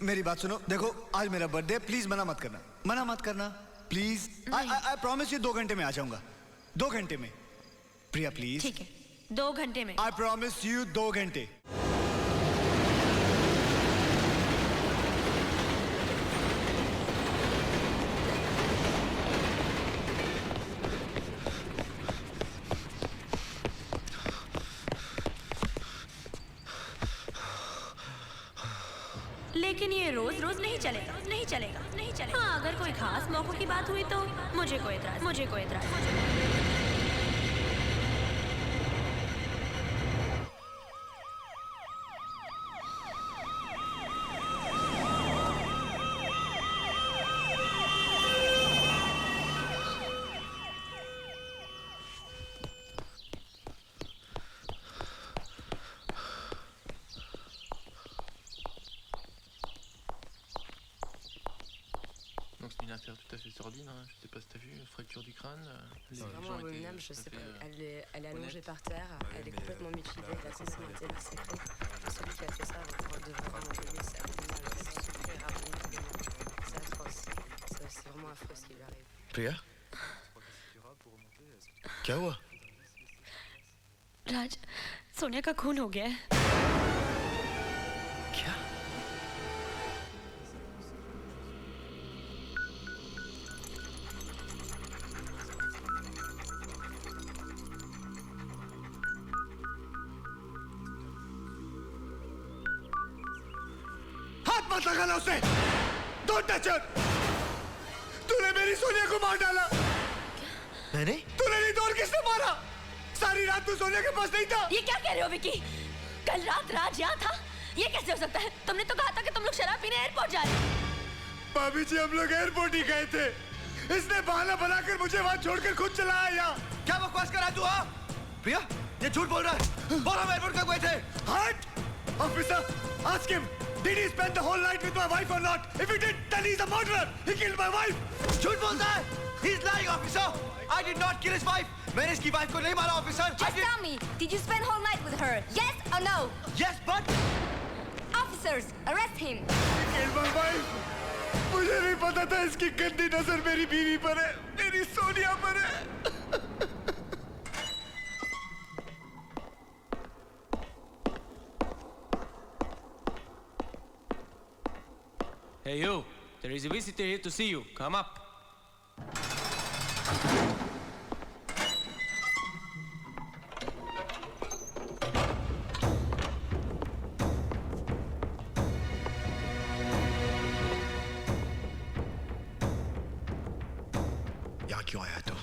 मेरी बात सुनो, देखो आज मेरा बर्थडे, प्लीज मना मत करना, मना मत करना प्लीज। आई प्रॉमिस यू 2 घंटे में आ जाऊंगा, 2 घंटे में। प्रिया प्लीज। ठीक है, 2 घंटे में। आई प्रॉमिस यू 2 घंटे। लेकिन ये रोज रोज नहीं चलेगा, नहीं चलेगा, नहीं चलेगा। हाँ, अगर कोई खास मौकों की बात हुई तो मुझे कोई एतराज, मुझे कोई एतराज। Donc c'est une affaire tout à fait sordide, hein. Je sais pas si t'as vu, fracture du crâne. C'est vraiment abominable, je sais pas. Elle est allongée par terre, elle est complètement mutilée, elle a complètement été massacrée. Celui qui a fait ça devrait vraiment payer, c'est abominable, c'est super abominable. C'est atroce. C'est vraiment affreux ce qui lui arrive. प्रिया, क्या हुआ? राज, सोनिया का खून हो गया है। क्या? हाथ मत लगाना उसे! Don't touch her! तूने मेरी सोनिया को मार डाला। मैंने? तूने नहीं तो और किसने मारा? सारी रात तू सोनिया के पास नहीं था। ये क्या कह रहे हो विकी? कल रात राज यहाँ था? ये कैसे हो सकता है? तुमने तो कहा था कि तुम लोग शराब पीने एयरपोर्ट जा रहे हो। भाभी जी, हम लोग एयरपोर्ट ही गए थे। इसने बहाना बनाकर मुझे वहाँ छोड़कर खुद चला आया। क्या बकवास कर रहा है तू? हाँ प्रिया, ये झूठ बोल रहा है। बोल हम एयरपोर्ट कब गए थे? हट! Officer, ask him. Did he spend the whole night with my wife or not? If he did, then he's a murderer. He killed my wife. झूठ बोलता है? He's lying, officer. I did not kill his wife. मैंने इसकी wife को नहीं मारा, officer. Just tell me, did you spend whole night with her? Yes or no? Yes, but Officers, arrest him. he killed my wife. मुझे नहीं पता था इसकी गंदी नजर मेरी बीवी पर है, मेरी सोनिया पर है। Hey you, there is a visitor here to see you. Come up. यहाँ क्यों आया तू?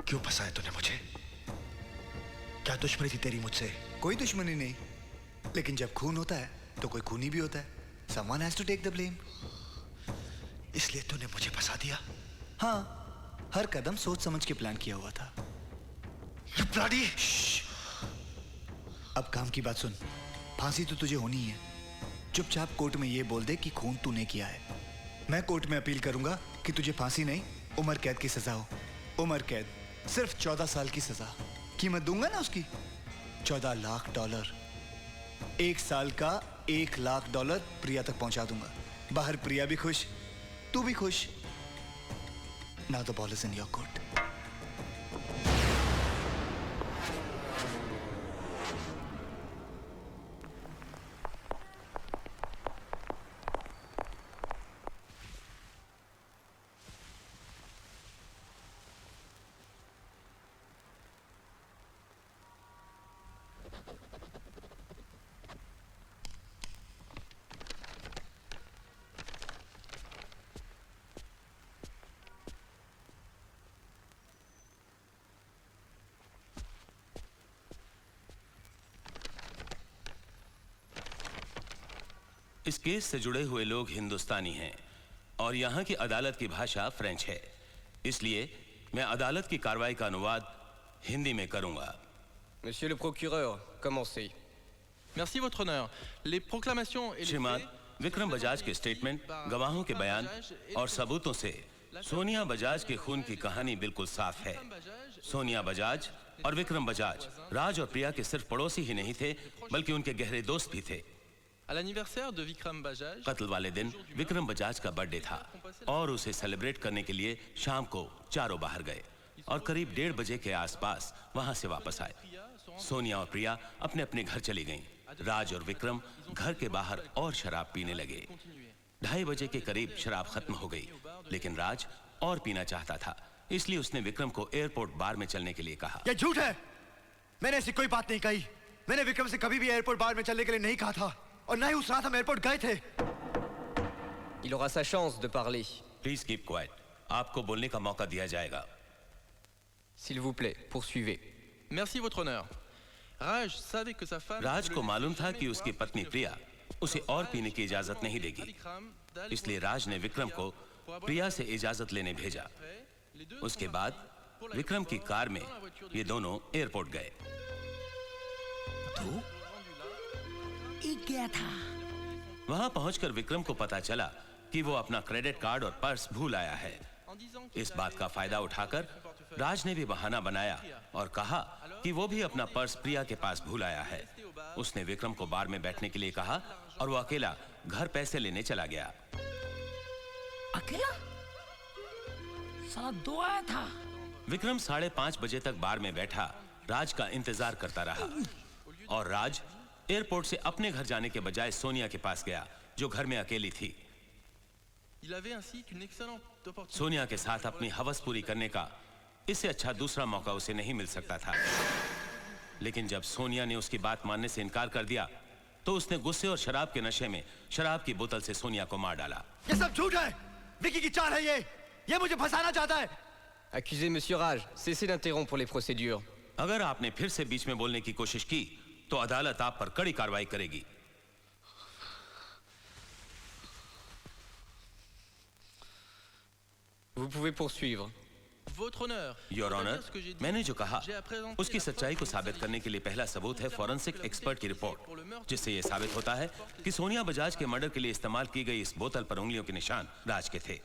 क्यों फंसाया तूने मुझे? क्या दुश्मनी थी तेरी मुझसे? कोई दुश्मनी नहीं, लेकिन जब खून होता है तो कोई खूनी भी होता है। Someone has to take the blame. इसलिए तूने मुझे फंसा दिया। हाँ, हर कदम सोच समझ के प्लान किया हुआ था। You bloody! अब काम की बात सुन। फांसी तो तुझे होनी ही है। चुपचाप कोर्ट में ये बोल दे कि खून तूने किया है। मैं कोर्ट में अपील करूंगा कि तुझे फांसी नहीं, उम्र कैद की सजा हो। उम्र कैद, सिर्फ 14 साल की सजा। कीमत दूंगा ना उसकी, $14 लाख। 1 साल का $1 लाख प्रिया तक पहुंचा दूंगा। बाहर प्रिया भी खुश, तू भी खुश। Now the ball is in your court. इस केस से जुड़े हुए लोग हिंदुस्तानी हैं और यहाँ की अदालत की भाषा फ्रेंच है, इसलिए मैं अदालत की कार्रवाई का अनुवाद हिंदी में करूंगा। Monsieur le procureur, commencez. Merci votre honneur. Les proclamations et les श्रीमान विक्रम बजाज के स्टेटमेंट, गवाहों के बयान और सबूतों से सोनिया बजाज के खून की कहानी बिल्कुल साफ है। सोनिया बजाज और विक्रम बजाज राज और प्रिया के सिर्फ पड़ोसी ही नहीं थे, बल्कि उनके गहरे दोस्त भी थे। À l'anniversaire de Vikram Bajaj, कत्ल वाले दिन विक्रम बजाज का बर्थडे था और उसे सेलिब्रेट करने के लिए शाम को चारों बाहर गए और करीब 1:30 बजे के आसपास वहां से वापस आए। सोनिया और प्रिया अपने अपने घर चली गईं। राज और विक्रम घर के बाहर और शराब पीने लगे। 2:30 बजे के करीब शराब खत्म हो गई, लेकिन राज और पीना चाहता था, इसलिए उसने विक्रम को एयरपोर्ट बार में चलने के लिए कहा। ये झूठ है, मैंने ऐसी कोई बात नहीं कही। मैंने विक्रम से कभी भी एयरपोर्ट बार में चलने के लिए नहीं कहा था और ना ही उस रात हम एयरपोर्ट गए थे। Il aura sa chance de parler. Please keep quiet, आपको बोलने का मौका दिया जाएगा। S'il vous plaît, poursuivez. merci votre honneur. Raj savait que sa femme राज को मालूम था कि उसकी पत्नी प्रिया उसे और पीने की इजाजत नहीं देगी, इसलिए राज ने विक्रम को प्रिया से इजाजत लेने भेजा। उसके बाद विक्रम की कार में ये दोनों एयरपोर्ट गए। तो एक गया था। वहां पहुंचकर विक्रम को पता चला कि वो अपना क्रेडिट कार्ड और पर्स भूल आया है। इस बात का फायदा उठाकर राज ने भी बहाना बनाया और कहा कि वो भी अपना पर्स प्रिया के पास भूल आया है। उसने विक्रम को बार में बैठने के लिए कहा और वो अकेला घर पैसे लेने चला गया। अकेला? साला 2 आया था। विक्रम 5:30 बजे तक बार में बैठा राज का इंतजार करता रहा और राज एयरपोर्ट से अपने घर जाने के बजाय सोनिया के पास गया, जो घर में अकेली थी। il avait ainsi qu'une excellente opportunité. Sonia के साथ अपनी हवस पूरी करने का इससे अच्छा दूसरा मौका उसे नहीं मिल सकता था। लेकिन जब सोनिया ने उसकी बात मानने से इनकार कर दिया तो उसने गुस्से और शराब के नशे में शराब की बोतल से सोनिया को मार डाला। ये सब झूठ है, विकी की चाल है ये मुझे फंसाना चाहता है। Accusé Monsieur Raj, cessez d'interrompre les procédures. अगर आपने फिर से बीच में बोलने की कोशिश की तो अदालत आप पर कड़ी कार्रवाई करेगी। Vous pouvez poursuivre. Votre honneur. Your honour, मैंने जो कहा उसकी सच्चाई को साबित करने के लिए पहला सबूत है फॉरेंसिक एक्सपर्ट की रिपोर्ट, जिससे यह साबित होता है कि सोनिया बजाज के मर्डर के लिए इस्तेमाल की गई इस बोतल पर उंगलियों के निशान राज के थे।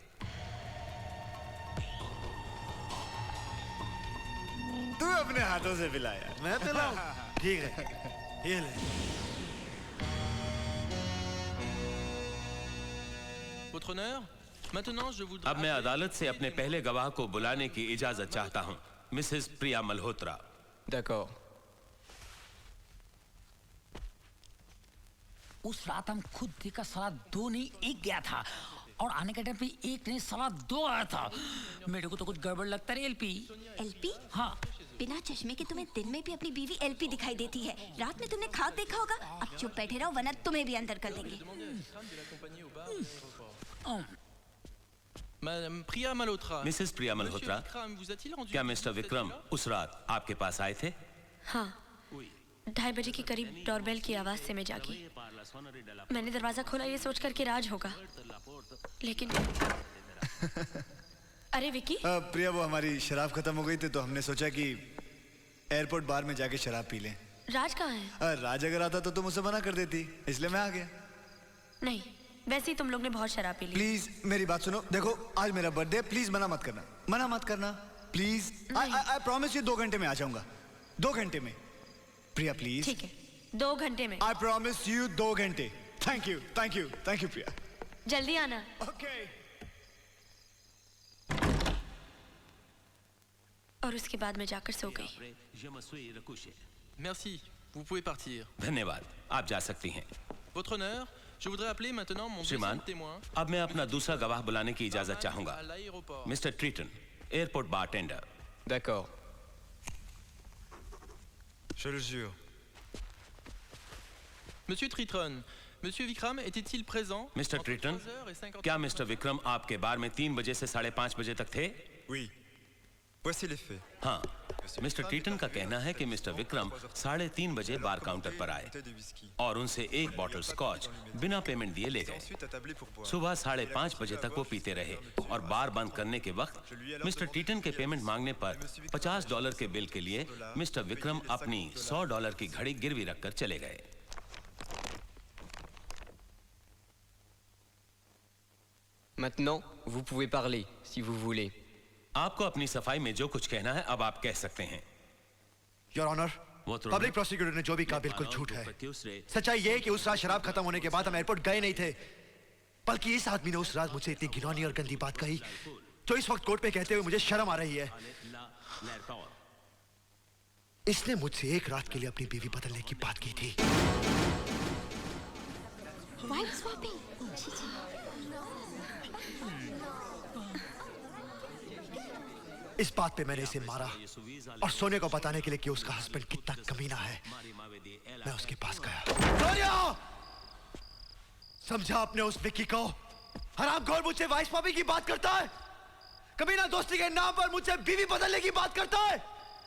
तू अपने हाथों से पिलाया, मैं पिलाऊं? ठीक है, ये ले। Votre honneur, maintenant je voudrais. अब मैं अदालत से अपने पहले गवाह को बुलाने की इजाजत चाहता हूं, मिसेस प्रिया मल्होत्रा। D'accord. उस रात हम खुद देखा, साला 2 नहीं 1 गया था और आने के टाइम पे 1 नहीं साला 2 आया था। मेरे को तो कुछ गड़बड़ लगता है। LP LP? हाँ। बिना चश्मे के तुम्हें दिन में भी अपनी बीवी एलपी दिखाई देती है, रात में तुमने खाक देखा होगा। अब चुप बैठे रहो वरना तुम्हें भी अंदर कर देंगे। Madame Priya Malhotra. Mrs Priya Malhotra, Vikram vous a-t-il rendu क्या मिस्टर विक्रम उस रात आपके पास आए थे? हाँ, 2:30 बजे के करीब डोरबेल की आवाज से मैं जागी। मैंने दरवाजा खोला ये सोचकर कि राज होगा, लेकिन अरे विकी, प्रिया वो हमारी शराब खत्म हो गई थी तो हमने सोचा कि एयरपोर्ट बार में जाके शराब पी लें। राज कहाँ है? राज अगर आता तो तुम उसे मना कर देती, इसलिए मैं आ गया। नहीं, वैसे ही तुम लोग ने बहुत शराब पी ली। प्लीज मेरी बात सुनो, देखो आज मेरा बर्थडे, प्लीज मना मत करना, मना मत करना प्लीज। आई प्रॉमिस यू 2 घंटे में आ जाऊंगा, 2 घंटे में। प्रिया प्लीज। ठीक है, 2 घंटे में। आई प्रॉमिस यू 2 घंटे। Thank you thank you thank you Priya. जल्दी आना। ओके। और उसके बाद मैं जाकर सो गई। Merci, vous pouvez partir. धन्यवाद, आप जा सकती हैं। Votre honneur, je voudrais appeler maintenant mon श्रीमान, deuxième témoin. अब मैं अपना दूसरा गवाह बुलाने की इजाजत चाहूंगा, À l'aéroport. मिस्टर ट्रीटन, airport bartender. D'accord. Je le jure. Monsieur Tritron, Monsieur Vikram était-il présent? Mister entre ट्रीटन, 3h50 क्या मिस्टर विक्रम आपके बार में 3 बजे से 5:30 बजे तक थे? Oui. Voici les faits. हाँ, मिस्टर ट्रीटन का कहना है कि मिस्टर विक्रम 3:30 बजे बार काउंटर पर आए और उनसे 1 बॉटल स्कॉच बिना पेमेंट दिए ले गए। सुबह 5:30 बजे तक वो पीते रहे और बार बंद करने के वक्त मिस्टर ट्रीटन के पेमेंट मांगने पर $50 के बिल के लिए मिस्टर विक्रम अपनी $100 की घड़ी गिरवी रखकर चले गए। Maintenant, vous pouvez parler, si vous voulez. आपको अपनी सफाई में जो कुछ कहना है अब आप कह सकते हैं। योर ऑनर, वो तो पब्लिक प्रोसिक्यूटर ने जो भी कहा बिल्कुल झूठ है। सच्चाई ये है कि उस रात शराब खत्म होने के बाद हम एयरपोर्ट गए नहीं थे, बल्कि इस आदमी ने उस रात मुझसे इतनी घिनौनी और गंदी बात कही जो इस वक्त कोर्ट में कहते हुए मुझे शर्म आ रही है। इसने मुझसे एक रात के लिए अपनी बीवी बदलने की बात की थी। Wife swapping. इस बात पे मैंने इसे मारा और सोनिया को बताने के लिए कि उसका हस्बैंड कितना कमीना है, मैं उसके पास गया। सोनिया! समझा आपने उस विक्की को? हरामखोर मुझसे वाइफ स्वामी की बात करता है, कमीना दोस्ती के नाम पर मुझसे बीवी बदलने की बात करता है।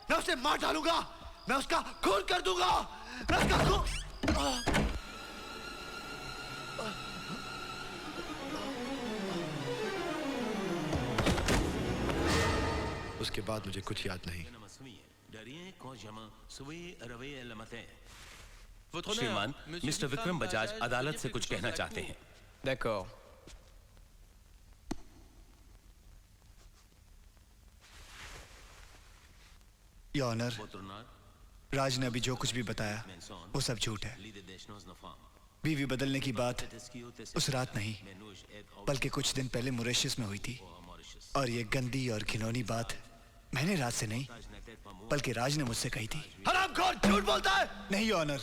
मैं उसे मार डालूंगा, मैं उसका खून कर दूंगा, मैं उसका खून। उसके बाद मुझे कुछ याद नहीं। श्रीमान, मिस्टर विक्रम बजाज अदालत से कुछ कहना चाहते हैं। D'accord. योर ऑनर, राज ने अभी जो कुछ भी बताया वो सब झूठ है। बीवी बदलने की बात उस रात नहीं बल्कि कुछ दिन पहले मॉरिशस में हुई थी, और ये गंदी और घिनौनी बात मैंने राज से नहीं बल्कि राज ने मुझसे कही थी। हरामखोर झूठ बोलता है। नहीं योर ऑनर,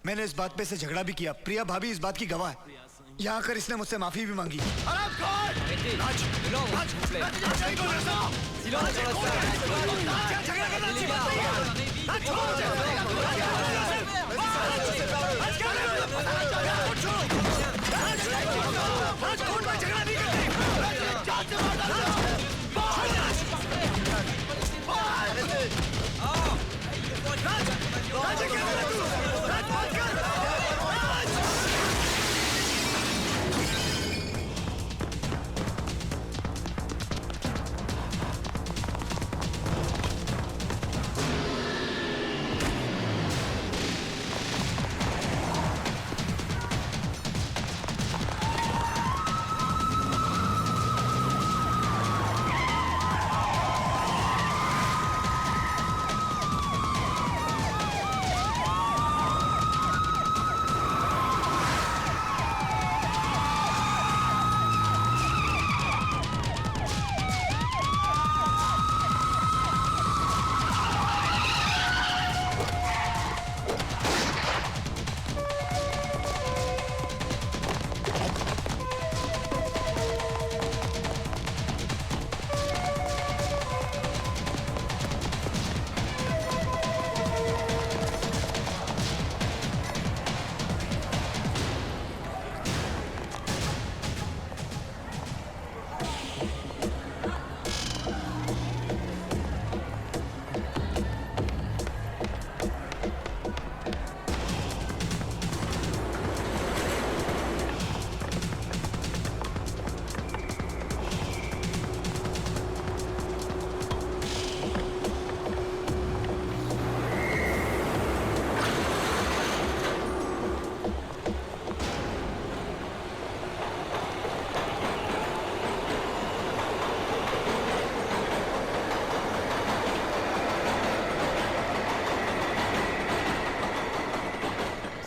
मैंने इस बात पे से झगड़ा भी किया। प्रिया भाभी इस बात की गवाह है। यहाँ आकर इसने मुझसे माफी भी मांगी। हरामखोर! Silence sur la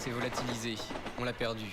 C'est volatilisé, on l'a perdu.